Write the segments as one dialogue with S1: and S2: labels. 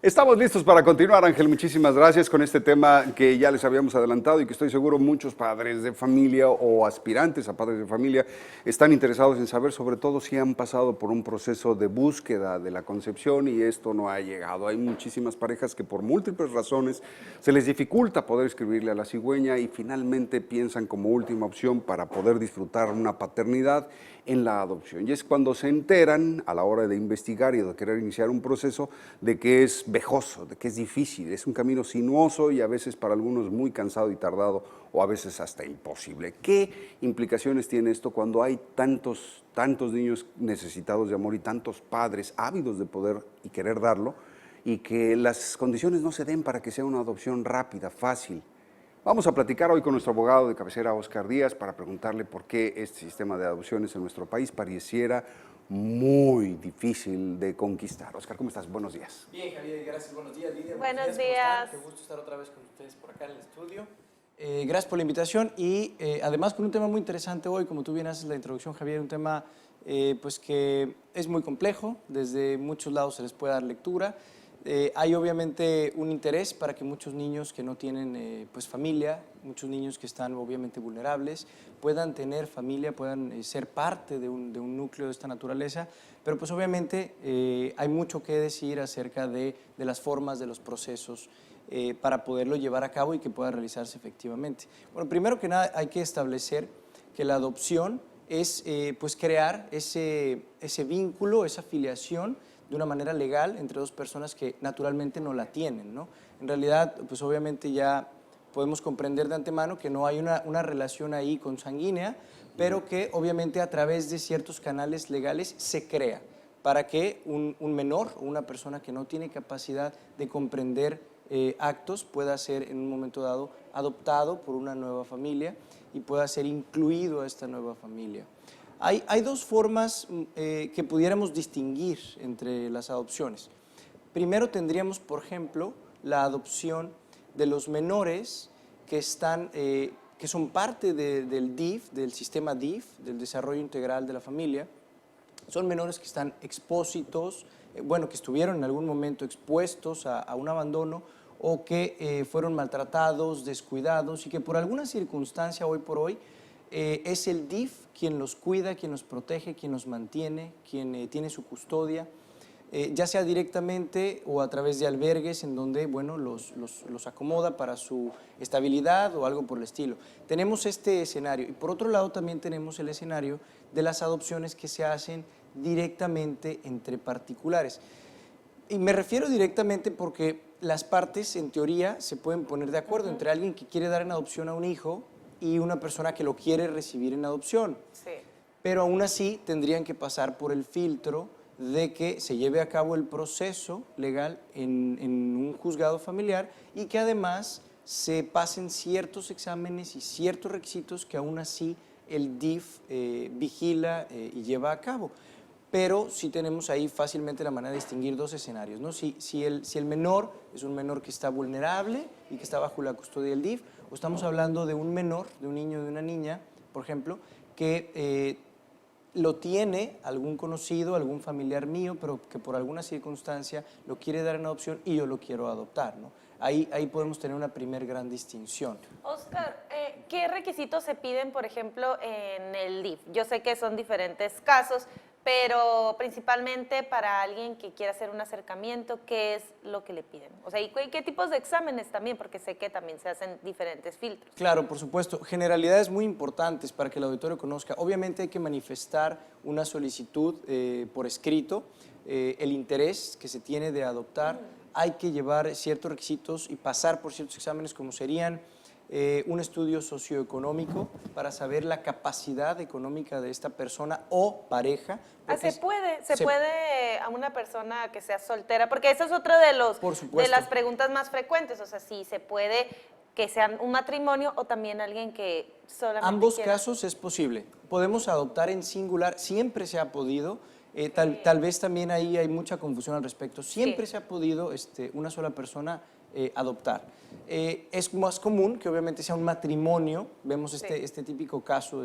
S1: Estamos listos para continuar, Ángel. Muchísimas gracias con este tema que ya les habíamos adelantado y que estoy seguro muchos padres de familia o aspirantes a padres de familia están interesados en saber, sobre todo si han pasado por un proceso de búsqueda de la concepción y esto no ha llegado. Hay muchísimas parejas que por múltiples razones se les dificulta poder escribirle a la cigüeña y finalmente piensan como última opción para poder disfrutar una paternidad en la adopción. Y es cuando se enteran a la hora de investigar y de querer iniciar un proceso de que es vejoso, de que es difícil, es un camino sinuoso y a veces para algunos muy cansado y tardado o a veces hasta imposible. ¿Qué implicaciones tiene esto cuando hay tantos niños necesitados de amor y tantos padres ávidos de poder y querer darlo y que las condiciones no se den para que sea una adopción rápida, fácil? Vamos a platicar hoy con nuestro abogado de cabecera, Oscar Díaz, para preguntarle por qué este sistema de adopciones en nuestro país pareciera muy difícil de conquistar. Oscar, ¿cómo estás? Buenos días.
S2: Bien, Javier, gracias. Buenos días, Lidia.
S3: Buenos días.
S2: Qué gusto estar otra vez con ustedes por acá en el estudio. Gracias por la invitación y además con un tema muy interesante hoy, como tú bien haces la introducción, Javier, un tema pues que es muy complejo, desde muchos lados se les puede dar lectura. Hay obviamente un interés para que muchos niños que no tienen pues familia, muchos niños que están obviamente vulnerables, puedan tener familia, puedan ser parte de un núcleo de esta naturaleza, pero pues obviamente hay mucho que decir acerca de las formas, de los procesos para poderlo llevar a cabo y que pueda realizarse efectivamente. Bueno, primero que nada hay que establecer que la adopción es pues crear ese vínculo, esa filiación de una manera legal entre dos personas que naturalmente no la tienen, ¿no? En realidad, pues obviamente ya podemos comprender de antemano que no hay una relación ahí consanguínea, pero que obviamente a través de ciertos canales legales se crea para que un menor o una persona que no tiene capacidad de comprender actos pueda ser en un momento dado adoptado por una nueva familia y pueda ser incluido a esta nueva familia. Hay dos formas que pudiéramos distinguir entre las adopciones. Primero tendríamos, por ejemplo, la adopción de los menores que son parte del DIF, del sistema DIF, del desarrollo integral de la familia. Son menores que están expósitos, que estuvieron en algún momento expuestos a un abandono o que fueron maltratados, descuidados y que por alguna circunstancia hoy por hoy es el DIF quien los cuida, quien los protege, quien los mantiene, quien tiene su custodia, ya sea directamente o a través de albergues en donde los acomoda para su estabilidad o algo por el estilo. Tenemos este escenario y por otro lado también tenemos el escenario de las adopciones que se hacen directamente entre particulares. Y me refiero directamente porque las partes en teoría se pueden poner de acuerdo entre alguien que quiere dar en adopción a un hijo y una persona que lo quiere recibir en adopción.
S3: Sí.
S2: Pero aún así tendrían que pasar por el filtro de que se lleve a cabo el proceso legal en un juzgado familiar y que además se pasen ciertos exámenes y ciertos requisitos que aún así el DIF vigila y lleva a cabo. Pero sí tenemos ahí fácilmente la manera de distinguir dos escenarios, ¿no? Si el menor es un menor que está vulnerable y que está bajo la custodia del DIF, o estamos hablando de un menor, de un niño, de una niña, por ejemplo, que lo tiene algún conocido, algún familiar mío, pero que por alguna circunstancia lo quiere dar en adopción y yo lo quiero adoptar, ¿no? Ahí podemos tener una primer gran distinción.
S3: Oscar, ¿qué requisitos se piden, por ejemplo, en el DIF? Yo sé que son diferentes casos, pero principalmente para alguien que quiera hacer un acercamiento, ¿qué es lo que le piden? O sea, ¿y qué tipos de exámenes también? Porque sé que también se hacen diferentes filtros.
S2: Claro, por supuesto. Generalidades muy importantes para que el auditorio conozca. Obviamente hay que manifestar una solicitud por escrito, el interés que se tiene de adoptar. Hay que llevar ciertos requisitos y pasar por ciertos exámenes como serían un estudio socioeconómico para saber la capacidad económica de esta persona o pareja.
S3: ¿Se puede a una persona que sea soltera? Porque eso es otro de las preguntas más frecuentes. O sea, si se puede que sean un matrimonio o también alguien que solamente
S2: ambos casos es posible. Podemos adoptar en singular, siempre se ha podido. Tal vez también ahí hay mucha confusión al respecto. Siempre se ha podido una sola persona adoptar. Es más común que obviamente sea un matrimonio. Vemos este típico caso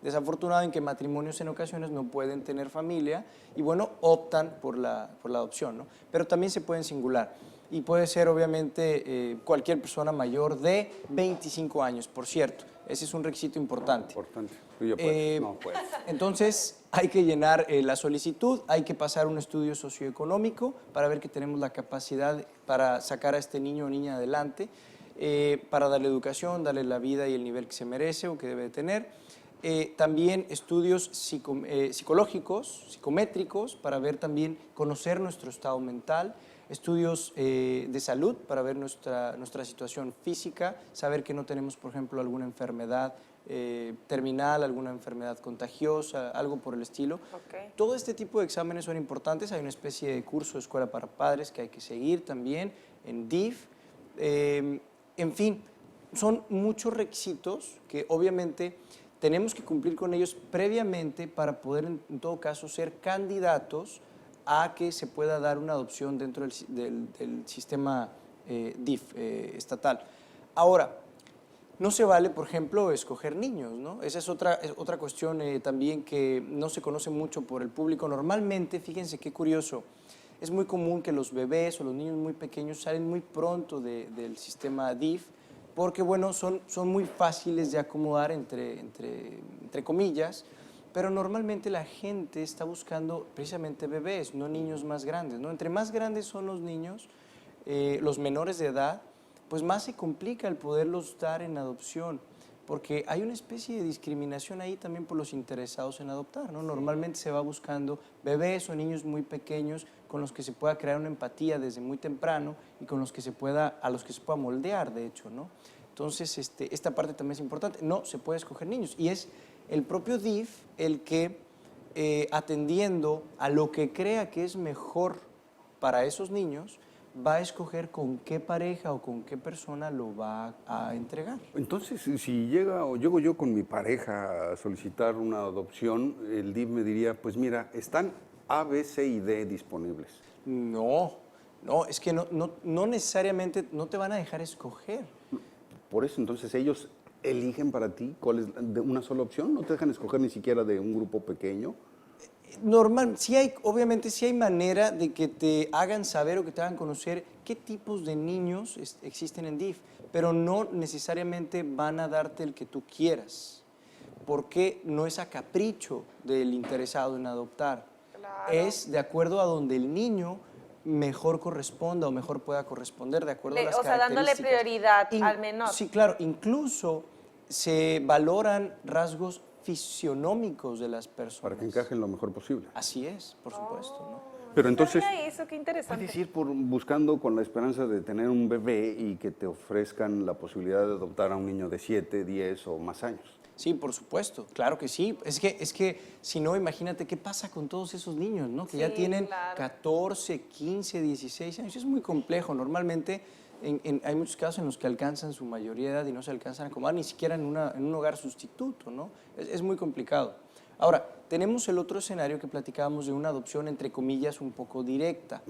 S2: desafortunado en que matrimonios en ocasiones no pueden tener familia y bueno, optan por la adopción, ¿no? Pero también se pueden singular. Y puede ser obviamente cualquier persona mayor de 25 años, por cierto. Ese es un requisito importante.
S1: Importante. Tú ya puedes. No puedes.
S2: Entonces, hay que llenar la solicitud, hay que pasar un estudio socioeconómico para ver que tenemos la capacidad para sacar a este niño o niña adelante, para darle educación, darle la vida y el nivel que se merece o que debe de tener. También estudios psicológicos, psicométricos, para ver también, conocer nuestro estado mental. Estudios de salud para ver nuestra situación física, saber que no tenemos, por ejemplo, alguna enfermedad terminal, alguna enfermedad contagiosa, algo por el estilo.
S3: Okay.
S2: Todo este tipo de exámenes son importantes. Hay una especie de curso de escuela para padres que hay que seguir también en DIF. En fin, son muchos requisitos que obviamente tenemos que cumplir con ellos previamente para poder, en todo caso, ser candidatos a que se pueda dar una adopción dentro del sistema DIF estatal. Ahora, no se vale, por ejemplo, escoger niños, ¿no? Esa es otra cuestión también que no se conoce mucho por el público. Normalmente, fíjense qué curioso, es muy común que los bebés o los niños muy pequeños salen muy pronto del sistema DIF porque, bueno, son muy fáciles de acomodar entre comillas, pero normalmente la gente está buscando precisamente bebés, no niños más grandes, ¿no? Entre más grandes son los niños, los menores de edad, pues más se complica el poderlos dar en adopción, porque hay una especie de discriminación ahí también por los interesados en adoptar, ¿no? Normalmente se va buscando bebés o niños muy pequeños con los que se pueda crear una empatía desde muy temprano y con los que a los que se pueda moldear, de hecho, ¿no? Entonces, esta parte también es importante. No se puede escoger niños y es el propio DIF el que, atendiendo a lo que crea que es mejor para esos niños, va a escoger con qué pareja o con qué persona lo va a entregar.
S1: Entonces, si llego yo con mi pareja a solicitar una adopción, el DIF me diría, pues mira, están A, B, C y D disponibles.
S2: No, es que no necesariamente no te van a dejar escoger.
S1: Por eso, entonces, ellos eligen para ti cuál es de una sola opción, no te dejan escoger ni siquiera de un grupo pequeño.
S2: Normal, obviamente sí hay manera de que te hagan saber o que te hagan conocer qué tipos de niños existen en DIF, pero no necesariamente van a darte el que tú quieras, porque no es a capricho del interesado en adoptar.
S3: Claro.
S2: Es de acuerdo a donde el niño mejor corresponda o mejor pueda corresponder, de acuerdo a las características.
S3: Dándole prioridad al menor.
S2: Sí, claro, incluso se valoran rasgos fisionómicos de las personas.
S1: Para que encajen lo mejor posible.
S2: Así es, por supuesto, ¿no?
S1: Pero entonces,
S3: Sabía eso, qué interesante.
S1: puedes ir buscando con la esperanza de tener un bebé y que te ofrezcan la posibilidad de adoptar a un niño de 7, 10 o más años.
S2: Sí, por supuesto, claro que sí. Es que si no, imagínate qué pasa con todos esos niños, ¿no? Que ya
S3: Sí,
S2: tienen
S3: claro.
S2: 14, 15, 16 años. Es muy complejo. Normalmente hay muchos casos en los que alcanzan su mayoría de edad y no se alcanzan a acomodar ni siquiera en un hogar sustituto, ¿no? Es muy complicado. Ahora, tenemos el otro escenario que platicábamos de una adopción, entre comillas, un poco directa.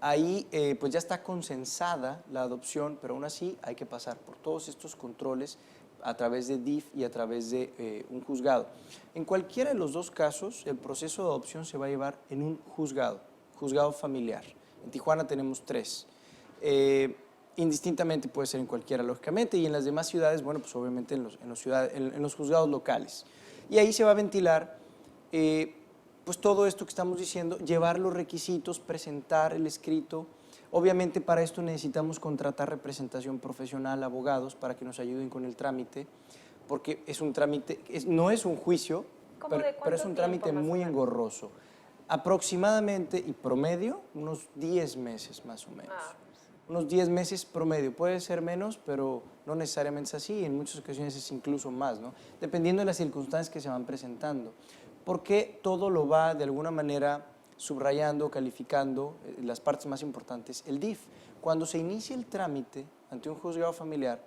S2: Ahí pues ya está consensada la adopción, pero aún así hay que pasar por todos estos controles a través de DIF y a través de un juzgado. En cualquiera de los dos casos, el proceso de adopción se va a llevar en un juzgado familiar. En Tijuana tenemos 3. Indistintamente puede ser en cualquiera, lógicamente, y en las demás ciudades, bueno, pues obviamente en los juzgados locales. Y ahí se va a ventilar pues todo esto que estamos diciendo, llevar los requisitos, presentar el escrito. Obviamente para esto necesitamos contratar representación profesional, abogados, para que nos ayuden con el trámite, porque es un trámite, no es un juicio, pero es un trámite muy engorroso. Aproximadamente y promedio, unos 10 meses más o menos. Unos 10 meses promedio, puede ser menos, pero no necesariamente es así, en muchas ocasiones es incluso más, ¿no? Dependiendo de las circunstancias que se van presentando. Porque todo lo va de alguna manera subrayando, calificando las partes más importantes. El DIF, cuando se inicia el trámite ante un juzgado familiar,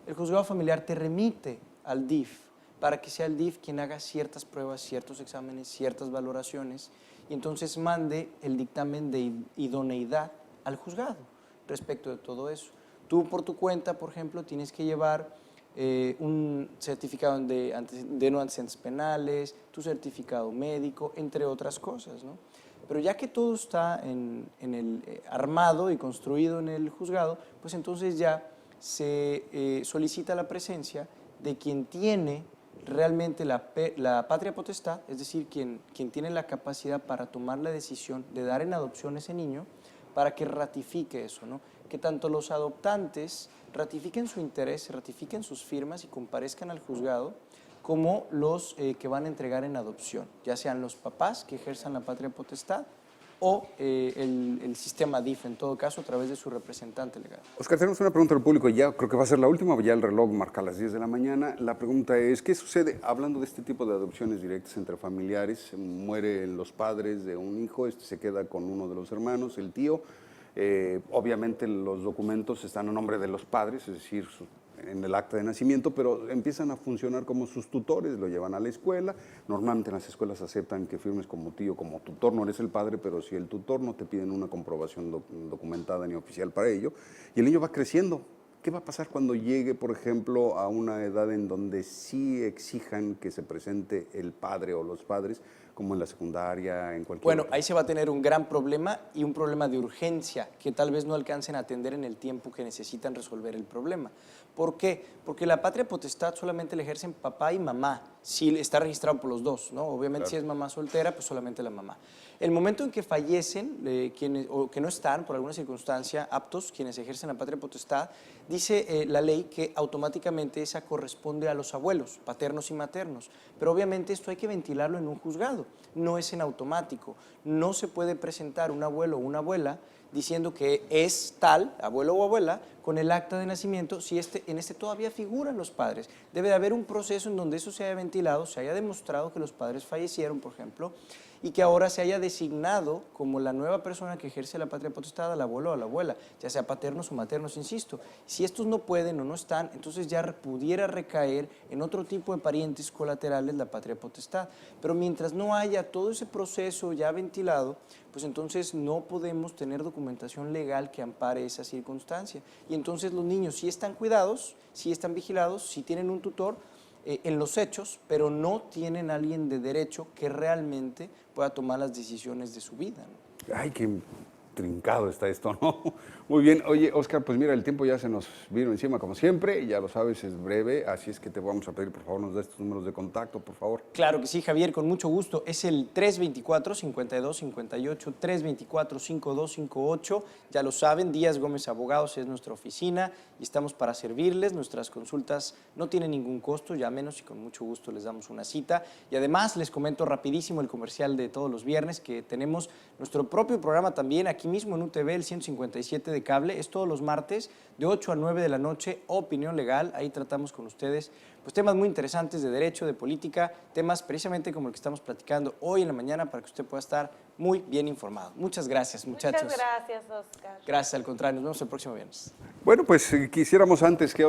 S2: el juzgado familiar te remite al DIF para que sea el DIF quien haga ciertas pruebas, ciertos exámenes, ciertas valoraciones, y entonces mande el dictamen de idoneidad al juzgado respecto de todo eso. Tú por tu cuenta, por ejemplo, tienes que llevar un certificado de no antecedentes penales, tu certificado médico, entre otras cosas, ¿no? Pero ya que todo está armado y construido en el juzgado, pues entonces ya se solicita la presencia de quien tiene realmente la patria potestad, es decir, quien tiene la capacidad para tomar la decisión de dar en adopción a ese niño, para que ratifique eso, ¿no? Que tanto los adoptantes ratifiquen su interés, ratifiquen sus firmas y comparezcan al juzgado, como los que van a entregar en adopción, ya sean los papás que ejerzan la patria potestad o el sistema DIF, en todo caso, a través de su representante legal.
S1: Oscar, tenemos una pregunta del público, ya creo que va a ser la última, ya el reloj marca las 10 de la mañana. La pregunta es, ¿qué sucede hablando de este tipo de adopciones directas entre familiares? Mueren los padres de un hijo, se queda con uno de los hermanos, el tío. Obviamente los documentos están a nombre de los padres, es decir, en el acta de nacimiento, pero empiezan a funcionar como sus tutores, lo llevan a la escuela. Normalmente en las escuelas aceptan que firmes como tío, como tutor, no eres el padre, pero si el tutor no te piden una comprobación documentada ni oficial para ello, y el niño va creciendo. ¿Qué va a pasar cuando llegue, por ejemplo, a una edad en donde sí exijan que se presente el padre o los padres, como en la secundaria, en cualquier
S2: Bueno,
S1: otra?
S2: ahí se va a tener un gran problema y un problema de urgencia que tal vez no alcancen a atender en el tiempo que necesitan resolver el problema. ¿Por qué? Porque la patria potestad solamente la ejercen papá y mamá, si está registrado por los dos, ¿no? Obviamente, claro, si es mamá soltera, pues solamente la mamá. El momento en que fallecen quienes, o que no están por alguna circunstancia aptos, quienes ejercen la patria potestad, dice la ley que automáticamente esa corresponde a los abuelos, paternos y maternos. Pero obviamente esto hay que ventilarlo en un juzgado, no es en automático. No se puede presentar un abuelo o una abuela diciendo que es tal, abuelo o abuela, con el acta de nacimiento, si en este todavía figuran los padres. Debe de haber un proceso en donde eso se haya ventilado, se haya demostrado que los padres fallecieron, por ejemplo, y que ahora se haya designado como la nueva persona que ejerce la patria potestad al abuelo o a la abuela, ya sea paternos o maternos, insisto. Si estos no pueden o no están, entonces ya pudiera recaer en otro tipo de parientes colaterales la patria potestad. Pero mientras no haya todo ese proceso ya ventilado, pues entonces no podemos tener documentación legal que ampare esa circunstancia. Y entonces los niños sí están cuidados, sí están vigilados, sí tienen un tutor en los hechos, pero no tienen a alguien de derecho que realmente pueda tomar las decisiones de su vida, ¿no?
S1: Ay, qué trincado está esto, ¿no? Muy bien. Oye, Oscar, pues mira, el tiempo ya se nos vino encima, como siempre, ya lo sabes, es breve, así es que te vamos a pedir, por favor, nos des tus números de contacto, por favor.
S2: Claro que sí, Javier, con mucho gusto. Es el 324-5258, 324-5258. Ya lo saben, Díaz Gómez Abogados es nuestra oficina y estamos para servirles. Nuestras consultas no tienen ningún costo, llámenos y con mucho gusto les damos una cita. Y además les comento rapidísimo el comercial de todos los viernes, que tenemos nuestro propio programa también aquí mismo en UTV, el 157 de cable. Es todos los martes de 8 a 9 de la noche, Opinión Legal. Ahí tratamos con ustedes pues temas muy interesantes de derecho, de política, temas precisamente como el que estamos platicando hoy en la mañana para que usted pueda estar muy bien informado. Muchas gracias, muchachos.
S3: Muchas gracias, Oscar.
S2: Gracias, al contrario. Nos vemos el próximo viernes.
S1: Bueno, pues quisiéramos antes que